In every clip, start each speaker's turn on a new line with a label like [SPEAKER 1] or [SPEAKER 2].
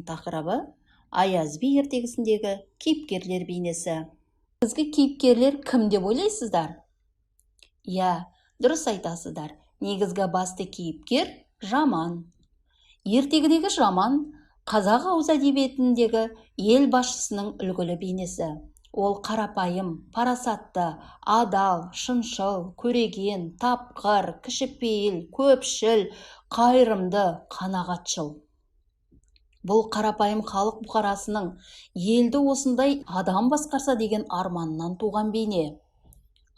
[SPEAKER 1] Тақырыбы Аяз би ертегісіндегі кейіпкерлер бейнесі. Негізгі кейіпкерлер кім деп ойлайсыздар? Иә, дұрыс айтасыздар. Негізгі басты кейіпкер Жаман. Ертегідегі Жаман қазақ ауыз әдебиетіндегі ел басшысының үлгілі бейнесі. Ол қарапайым, парасатты, адал, шыншыл, көреген, тапқыр, кішіпейіл, көпшіл, қайырымды, қанағатшыл. Бұл қарапайым халық бұқарасының елді осындай адам басқарса деген арманынан туған бейне.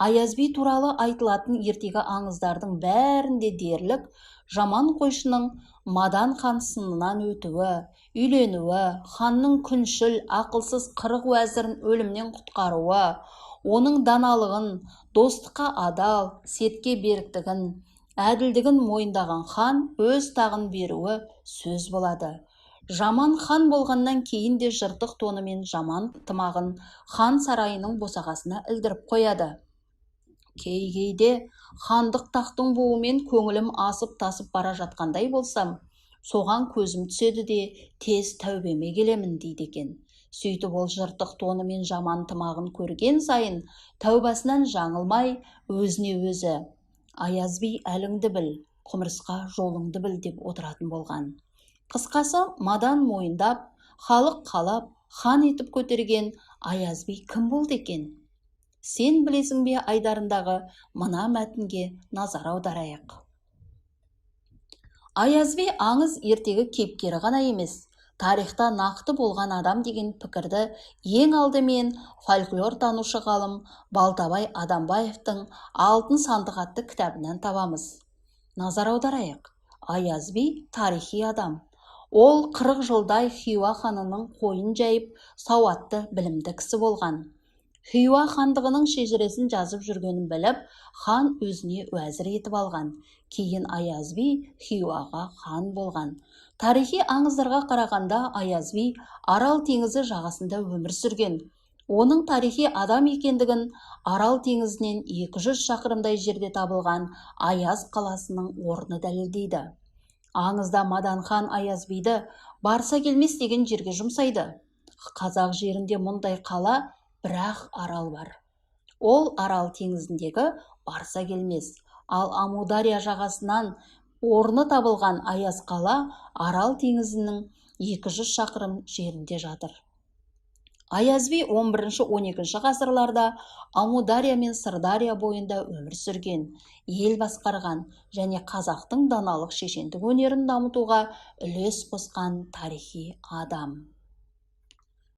[SPEAKER 1] Аяз би туралы айтылатын ертегі аңыздардың бәрінде дерлік Жаман қойшының Мадан хан сынынан өтуі, үйленуі, ханның күншіл, ақылсыз қырық уәзірін өлімнен құтқаруы, оның даналығын, достыққа адал, сетке беріктігін, әділдігін мойындаған хан өз тағын беруі сөз болады. Жаман хан болғаннан кейін де жыртық тоны мен жаман тымағын хан сарайының босағасына ілдіріп қояды. Кейде хандық тақтың буымен көңілім асып тасып бара жатқандай болсам, соған көзім түседі де тез тәубеме келемін дейді екен. Сөйтіп ол жыртық тоны мен жаман тымағын көрген сайын тәубасынан жаңылмай өзіне өзі «Аяз би әліңді біл, құмырсқа жолыңды біл» деп отыратын болған. Қысқасы, Мадан мойындап, халық қалап, хан етіп көтерген Аяз би кім болды екен? Сен білесің бе айдарындағы мына мәтінге назар аударайық. Аяз би аңыз ертегі кейіпкері ғана емес, тарихта нақты болған адам деген пікірді ең алдымен фольклор танушы ғалым Балтабай Адамбаевтың «Алтын сандық» атты кітабынан табамыз. Назар аударайық. Аяз би тарихи адам. Ол 40 жылдай Хиуа ханының қойын жайып, сауатты, білімді кісі болған. Хиуа хандығының шежіресін жазып жүргенін біліп, хан өзіне уәзір етіп алған. Кейін Аяз би Хиуаға хан болған. Тарихи аңыздарға қарағанда Аяз би Арал теңізі жағасында өмір сүрген. Оның тарихи адам екендігін Арал теңізінен 200 шақырымдай жерде табылған Аяз қаласының орны дәлелдейді. Аңызда Мадан хан Аяз биді барса келмес деген жерге жұмсайды. Қазақ жерінде мұндай қала бірақ арал бар. Ол Арал теңізіндегі барса келмес. Ал Амудария жағасынан орны табылған Аяз қала Арал теңізінің 200 шақырым жерінде жатыр. Аяз би 11-12 ғасырларда Амудария мен Сырдария бойында өмір сүрген, ел басқарған және қазақтың даналық шешендік өнерін дамытуға үлес қосқан тарихи адам.